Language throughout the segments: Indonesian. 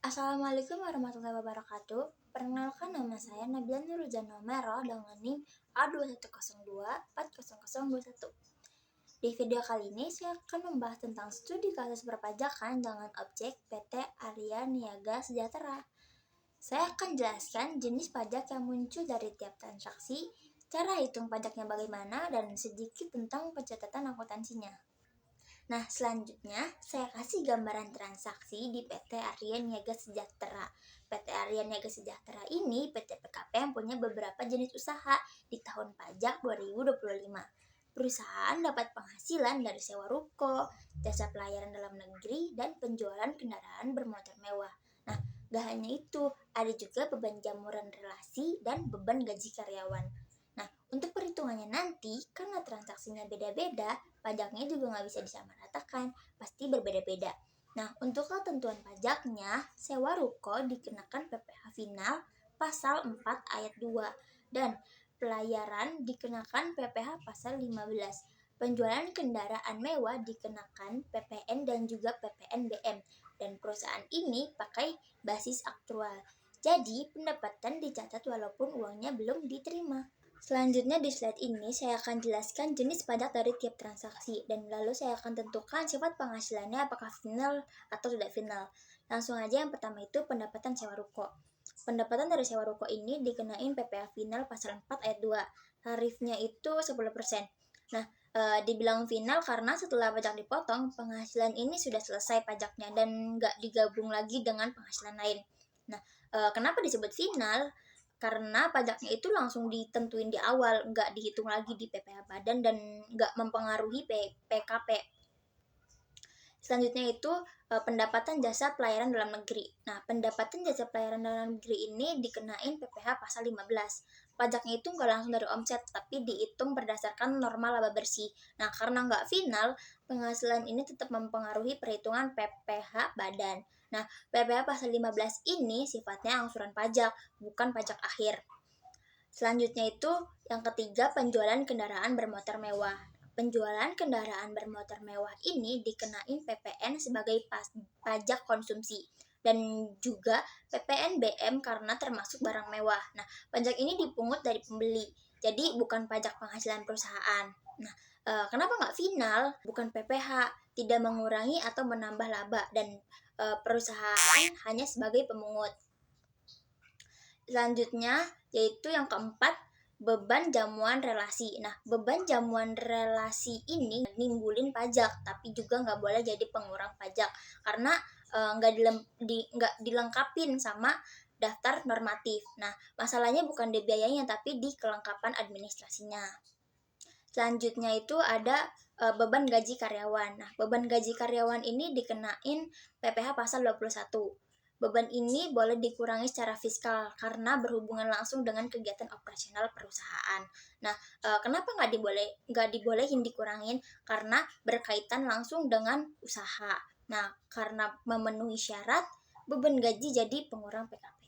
Assalamualaikum warahmatullahi wabarakatuh. Perkenalkan, nama saya Nabila Nuruzano dengan NIM A2102400021. Di video kali ini saya akan membahas tentang studi kasus perpajakan dengan objek PT Arya Niaga Sejahtera. Saya akan jelaskan jenis pajak yang muncul dari tiap transaksi, cara hitung pajaknya bagaimana, dan sedikit tentang pencatatan akuntansinya. Nah, selanjutnya saya kasih gambaran transaksi di PT Arya Niaga Sejahtera. PT Arya Niaga Sejahtera ini PT PKP yang punya beberapa jenis usaha di tahun pajak 2025. Perusahaan dapat penghasilan dari sewa ruko, jasa pelayaran dalam negeri, dan penjualan kendaraan bermotor mewah. Nah, gak hanya itu, ada juga beban jamuran relasi dan beban gaji karyawan. Nah, untuk perhitungannya nanti, karena transaksinya beda-beda, pajaknya juga nggak bisa disamaratakan, pasti berbeda-beda. Nah, untuk ketentuan pajaknya, sewa ruko dikenakan PPh final pasal 4 ayat 2, dan pelayaran dikenakan PPh pasal 15. Penjualan kendaraan mewah dikenakan PPN dan juga PPNBM, dan perusahaan ini pakai basis aktual. Jadi, pendapatan dicatat walaupun uangnya belum diterima. Selanjutnya di slide ini saya akan jelaskan jenis pajak dari tiap transaksi, dan lalu saya akan tentukan sifat penghasilannya apakah final atau tidak final. Langsung aja, yang pertama itu pendapatan sewa ruko. Pendapatan dari sewa ruko ini dikenain PPh final pasal 4 ayat 2. Tarifnya itu 10%. Nah, dibilang final karena setelah pajak dipotong, penghasilan ini sudah selesai pajaknya dan nggak digabung lagi dengan penghasilan lain. Nah, kenapa disebut final? Karena pajaknya itu langsung ditentuin di awal, nggak dihitung lagi di PPh badan dan nggak mempengaruhi PKP. Selanjutnya itu pendapatan jasa pelayaran dalam negeri. Nah, pendapatan jasa pelayaran dalam negeri ini dikenain PPh pasal 15. Pajaknya itu nggak langsung dari omset, tapi dihitung berdasarkan norma laba bersih. Nah, karena nggak final, penghasilan ini tetap mempengaruhi perhitungan PPh badan. Nah, PPh pasal 15 ini sifatnya angsuran pajak, bukan pajak akhir. Selanjutnya itu yang ketiga, penjualan kendaraan bermotor mewah. Penjualan kendaraan bermotor mewah ini dikenain PPN sebagai pajak konsumsi dan juga PPNBM karena termasuk barang mewah. Nah, pajak ini dipungut dari pembeli, jadi bukan pajak penghasilan perusahaan. Nah, kenapa nggak final? Bukan PPh, tidak mengurangi atau menambah laba, dan perusahaan hanya sebagai pemungut. Selanjutnya yaitu yang keempat, beban jamuan relasi. Nah, beban jamuan relasi ini nimbulin pajak, tapi juga nggak boleh jadi pengurang pajak karena nggak dilengkapin sama daftar normatif. Nah, masalahnya bukan di biayanya, tapi di kelengkapan administrasinya. Selanjutnya itu ada beban gaji karyawan. Nah, beban gaji karyawan ini dikenain PPh pasal 21. Beban ini boleh dikurangi secara fiskal karena berhubungan langsung dengan kegiatan operasional perusahaan. Nah, kenapa nggak dibolehin dikurangin? Karena berkaitan langsung dengan usaha. Nah, karena memenuhi syarat, beban gaji jadi pengurang PKP.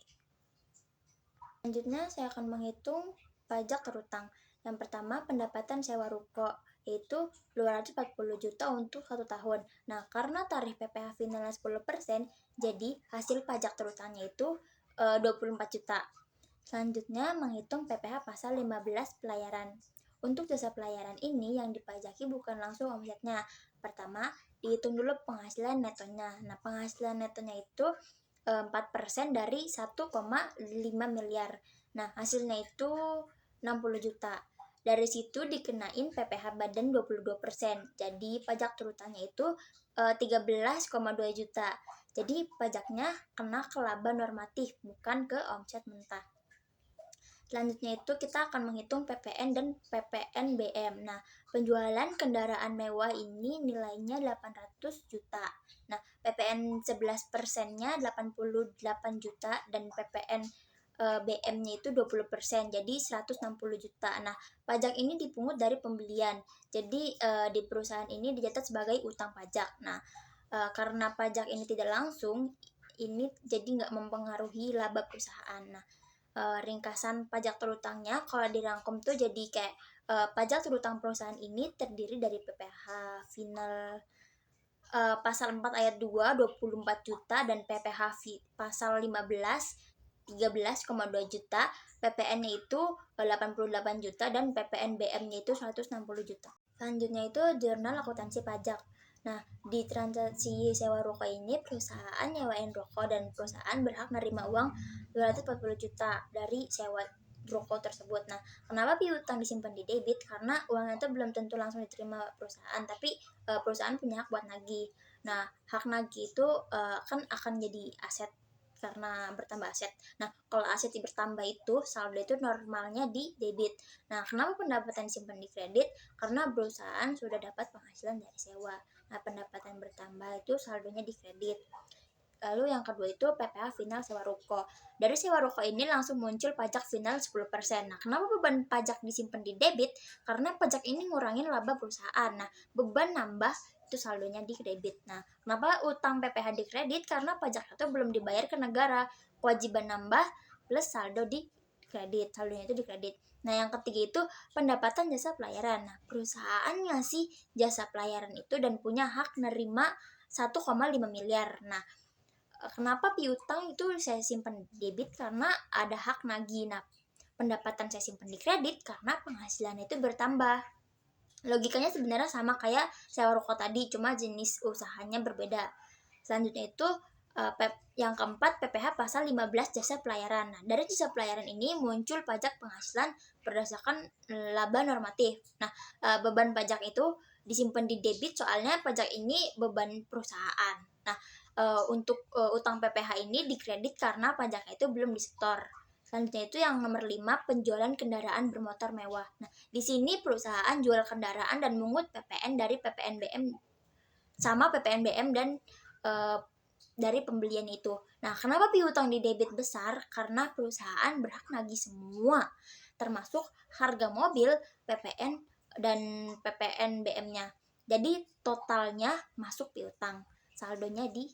Selanjutnya saya akan menghitung pajak terutang. Yang pertama, pendapatan sewa ruko, yaitu 240 juta untuk 1 tahun. Nah, karena tarif PPh finalnya 10%, jadi hasil pajak terutangnya itu 24 juta. Selanjutnya, menghitung PPh pasal 15 pelayaran. Untuk jasa pelayaran ini yang dipajaki bukan langsung omsetnya. Pertama, dihitung dulu penghasilan netonya. Nah, penghasilan netonya itu 4% dari 1,5 miliar. Nah, hasilnya itu 60 juta. Dari situ dikenain PPh badan 22%. Jadi pajak terutangnya itu 13,2 juta. Jadi pajaknya kena ke laba normatif, bukan ke omset mentah. Selanjutnya itu kita akan menghitung PPN dan PPNBM. Nah, penjualan kendaraan mewah ini nilainya 800 juta. Nah, PPN 11%-nya 88 juta dan PPN BM-nya itu 20%, jadi 160 juta. Nah, pajak ini dipungut dari pembelian. Jadi di perusahaan ini dicatat sebagai utang pajak. Nah, karena pajak ini tidak langsung, ini jadi nggak mempengaruhi laba perusahaan. Nah, ringkasan pajak terutangnya kalau dirangkum tuh jadi kayak pajak terutang perusahaan ini terdiri dari PPh final pasal 4 ayat 2 24 juta, dan PPh pasal 15 13,2 juta, PPN-nya itu 88 juta, dan PPNBM-nya itu 160 juta. Selanjutnya itu jurnal akuntansi pajak. Nah, di transaksi sewa rokok ini perusahaan nyewain rokok dan perusahaan berhak menerima uang 240 juta dari sewa rokok tersebut. Nah, kenapa piutang disimpan di debit? Karena uangnya itu belum tentu langsung diterima perusahaan, tapi perusahaan punya hak buat nagih. Nah, hak nagih itu kan akan jadi aset karena bertambah aset. Nah, kalau aset bertambah itu saldo itu normalnya di debit. Nah, kenapa pendapatan disimpan di kredit? Karena perusahaan sudah dapat penghasilan dari sewa. Nah, pendapatan bertambah itu saldonya di kredit. Lalu yang kedua itu PPh final sewa ruko. Dari sewa ruko ini langsung muncul pajak final 10%. Nah, kenapa beban pajak disimpan di debit? Karena pajak ini ngurangin laba perusahaan. Nah, beban nambah itu saldonya di kredit. Nah, kenapa utang PPh di kredit? Karena pajak itu belum dibayar ke negara. Kewajiban nambah plus saldo di kredit. Saldonya itu di kredit. Nah, yang ketiga itu pendapatan jasa pelayaran. Nah, perusahaan ngasih jasa pelayaran itu dan punya hak nerima 1,5 miliar. Nah, kenapa piutang itu saya simpan di debit? Karena ada hak nagih. Nah, pendapatan saya simpan di kredit karena penghasilan itu bertambah. Logikanya sebenarnya sama kayak sewa rokok tadi, cuma jenis usahanya berbeda. Selanjutnya itu yang keempat, PPh pasal 15 jasa pelayaran. Nah, dari jasa pelayaran ini muncul pajak penghasilan berdasarkan laba normatif. Nah, beban pajak itu disimpan di debit soalnya pajak ini beban perusahaan. Nah, untuk utang PPh ini dikredit karena pajaknya itu belum disetor. Selanjutnya itu yang nomor 5, penjualan kendaraan bermotor mewah. Nah, di sini perusahaan jual kendaraan dan mungut PPN dari PPNBM sama PPNBM dan dari pembelian itu. Nah, kenapa piutang di debit besar? Karena perusahaan berhak nagih semua, termasuk harga mobil, PPN, dan PPNBM-nya. Jadi totalnya masuk piutang, saldonya di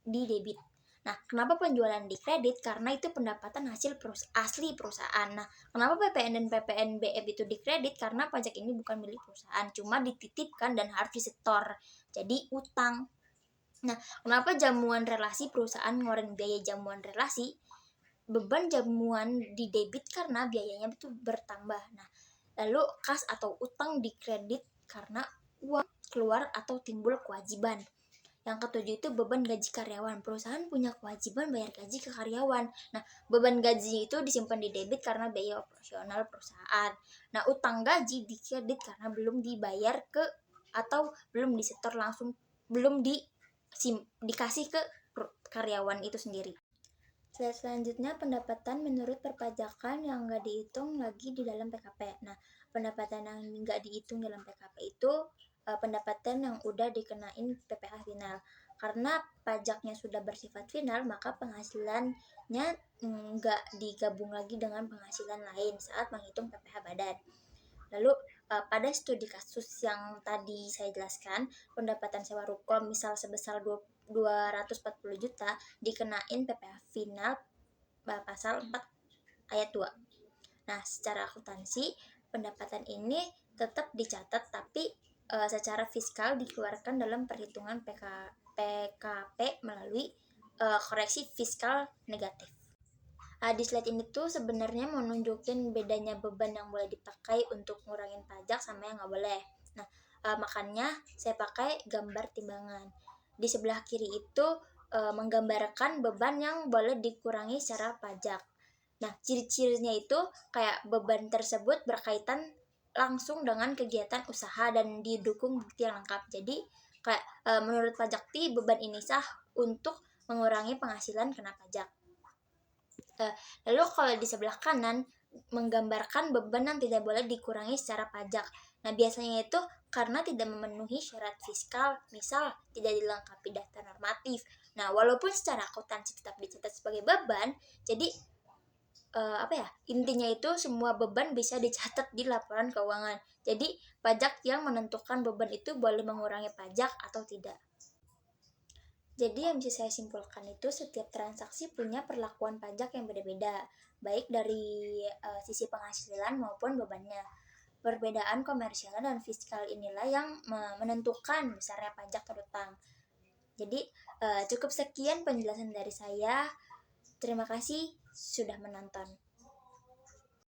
debit. Nah, kenapa penjualan di kredit? Karena itu pendapatan hasil asli perusahaan. Nah, kenapa PPN dan PPNBM itu di kredit? Karena pajak ini bukan milik perusahaan, cuma dititipkan dan harus disetor. Jadi utang. Nah, kenapa jamuan relasi perusahaan ngeluarin biaya jamuan relasi? Beban jamuan di debit karena biayanya itu bertambah. Nah, lalu kas atau utang di kredit karena uang keluar atau timbul kewajiban. Yang ketujuh itu beban gaji karyawan. Perusahaan punya kewajiban bayar gaji ke karyawan. Nah, beban gaji itu disimpan di debit karena biaya operasional perusahaan. Nah, utang gaji di kredit karena belum dibayar ke atau belum disetor langsung, belum dikasih ke karyawan itu sendiri. Selanjutnya pendapatan menurut perpajakan yang nggak dihitung lagi di dalam PKP. Nah, pendapatan yang nggak dihitung dalam PKP itu pendapatan yang udah dikenain PPh final. Karena pajaknya sudah bersifat final, maka penghasilannya nggak digabung lagi dengan penghasilan lain saat menghitung PPh badan. Lalu pada studi kasus yang tadi saya jelaskan, pendapatan sewa ruko misal sebesar 240 juta dikenain PPh final pasal 4 ayat 2. Nah, secara akuntansi pendapatan ini tetap dicatat tapi secara fiskal dikeluarkan dalam perhitungan PKP melalui koreksi fiskal negatif. Di slide ini tuh sebenarnya mau nunjukin bedanya beban yang boleh dipakai untuk ngurangin pajak sama yang nggak boleh. Nah, makanya saya pakai gambar timbangan. Di sebelah kiri itu menggambarkan beban yang boleh dikurangi secara pajak. Nah, ciri-cirinya itu kayak beban tersebut berkaitan langsung dengan kegiatan usaha dan didukung bukti yang lengkap. Jadi, kayak menurut Pajakti beban ini sah untuk mengurangi penghasilan kena pajak. Lalu kalau di sebelah kanan menggambarkan beban yang tidak boleh dikurangi secara pajak. Nah, biasanya itu karena tidak memenuhi syarat fiskal, misal tidak dilengkapi data normatif. Nah, walaupun secara akuntansi tetap dicatat sebagai beban, jadi intinya itu semua beban bisa dicatat di laporan keuangan. Jadi, pajak yang menentukan beban itu boleh mengurangi pajak atau tidak. Jadi yang bisa saya simpulkan itu setiap transaksi punya perlakuan pajak yang beda-beda, baik dari sisi penghasilan maupun bebannya. Perbedaan komersial dan fiskal inilah yang menentukan besarnya pajak terutang. Jadi cukup sekian penjelasan dari saya. Terima kasih sudah menonton.